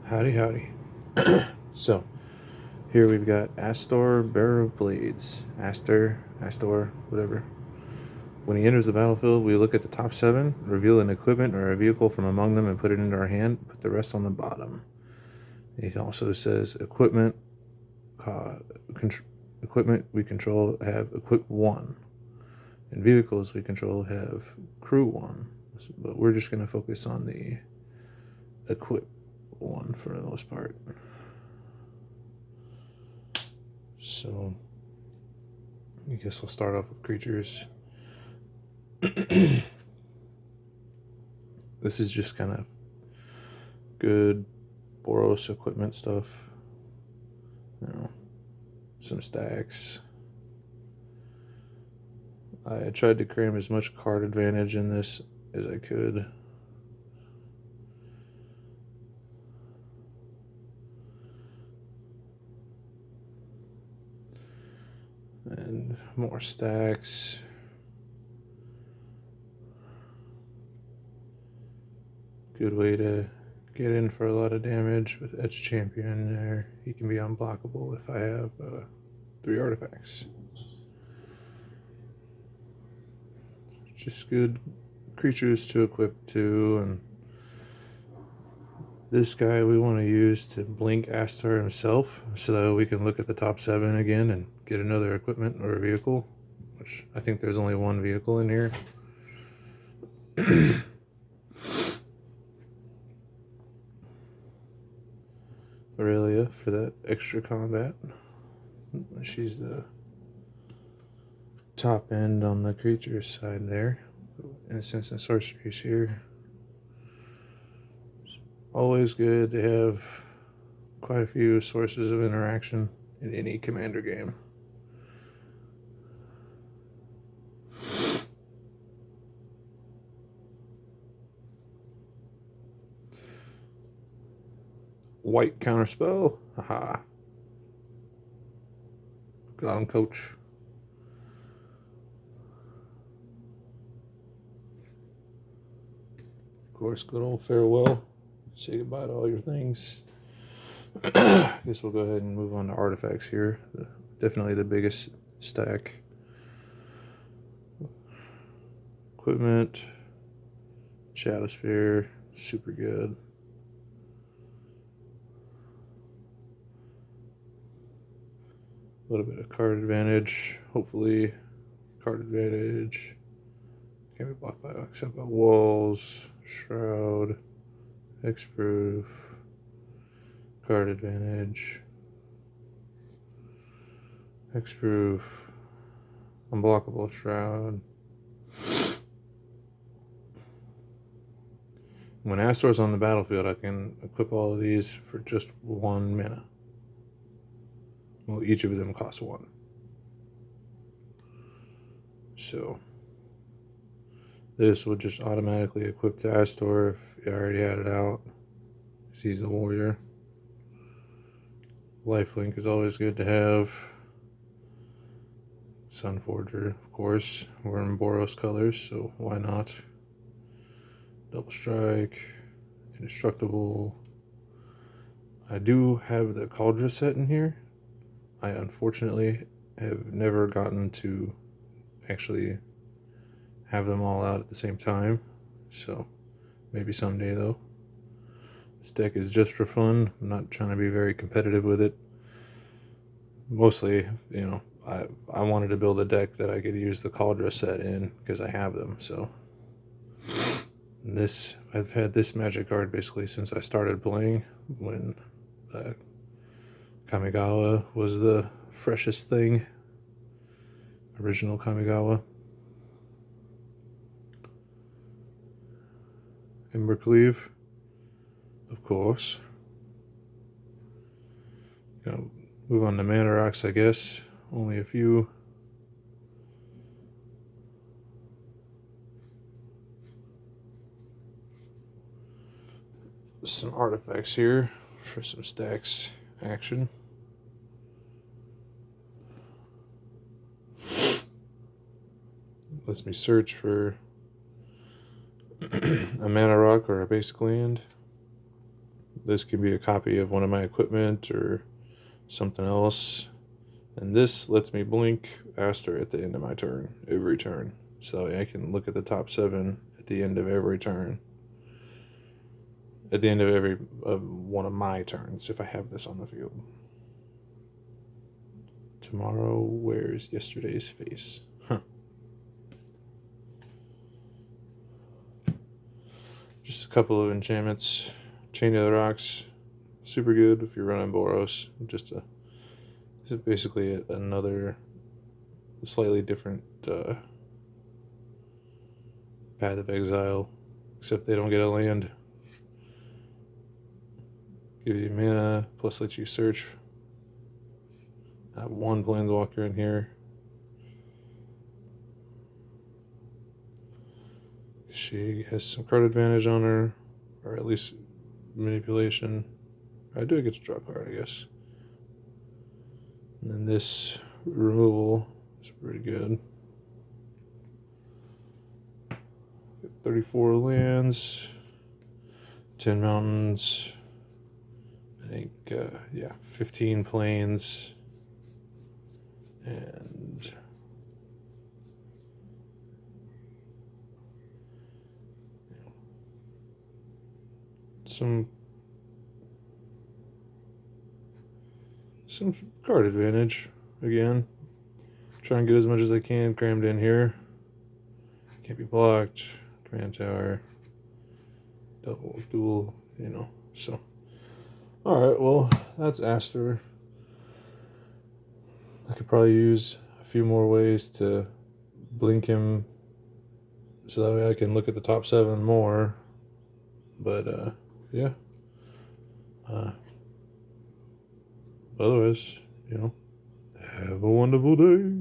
Howdy, howdy. So, here we've got Astor, Bearer of Blades. Astor, whatever. When he enters the battlefield, we look at the top 7, reveal an equipment or a vehicle from among them, and put it into our hand, put the rest on the bottom. He also says equipment we control have equip 1. And vehicles we control have crew 1. But we're just going to focus on the equip 1 for the most part. So, I guess I'll start off with creatures. This is just kind of good Boros equipment stuff. Some stacks. I tried to cram as much card advantage in this as I could. And more stacks. Good way to get in for a lot of damage with Etch Champion there. He can be unblockable if I have 3 artifacts. Just good creatures to equip to, and this guy we want to use to blink Astor himself so that we can look at the top 7 again and get another equipment or a vehicle, which I think there's only 1 vehicle in here. Aurelia for that extra combat. She's the top end on the creature side there. Instants and sorceries here. It's always good to have quite a few sources of interaction in any commander game. White counterspell. Haha. Got him, coach. Of course, good old farewell. Say goodbye to all your things. I guess we'll go ahead and move on to artifacts here. Definitely the biggest stack. Equipment. Shadow Sphere. Super good. A little bit of card advantage. Hopefully, card advantage. Can't be blocked by except by walls. Shroud. Hexproof. Card advantage. Hexproof. Unblockable shroud. When Astor's on the battlefield, I can equip all of these for just 1 mana. Well, each of them costs 1. So, this will just automatically equip to Astor if you already had it out. He's the warrior. Lifelink is always good to have. Sunforger, of course. We're in Boros colors, so why not? Double strike. Indestructible. I do have the Cauldron set in here. I unfortunately have never gotten to actually have them all out at the same time. So maybe someday though. This deck is just for fun. I'm not trying to be very competitive with it. Mostly, I wanted to build a deck that I could use the Cauldron set in because I have them. So I've had this magic card basically since I started playing, when Kamigawa was the freshest thing. Original Kamigawa. Embercleave, of course. Gonna move on to mana rocks, I guess. Only a few. Some artifacts here for some stacks action. Lets me search for a mana rock or a basic land. this can be a copy of one of my equipment or something else. And this lets me blink Astor at the end of my turn, every turn. So I can look at the top 7 at the end of every turn. At the end of every one of my turns, if I have this on the field. Tomorrow wears yesterday's face. Huh. Just a couple of enchantments. Chain of the Rocks, super good if you're running Boros. Just basically another slightly different Path of Exile, except they don't get a land. Give you mana, plus let you search. I have one Planeswalker in here. She has some card advantage on her, or at least manipulation. I do get to draw a card, I guess. And then this removal is pretty good. 34 lands, 10 mountains, I think, 15 plains, and some card advantage again. Try and get as much as I can crammed in here. Can't be blocked. Command tower. Double, dual, so. Alright, well, that's Astor. I could probably use a few more ways to blink him so that way I can look at the top 7 more. But, yeah. Otherwise, have a wonderful day.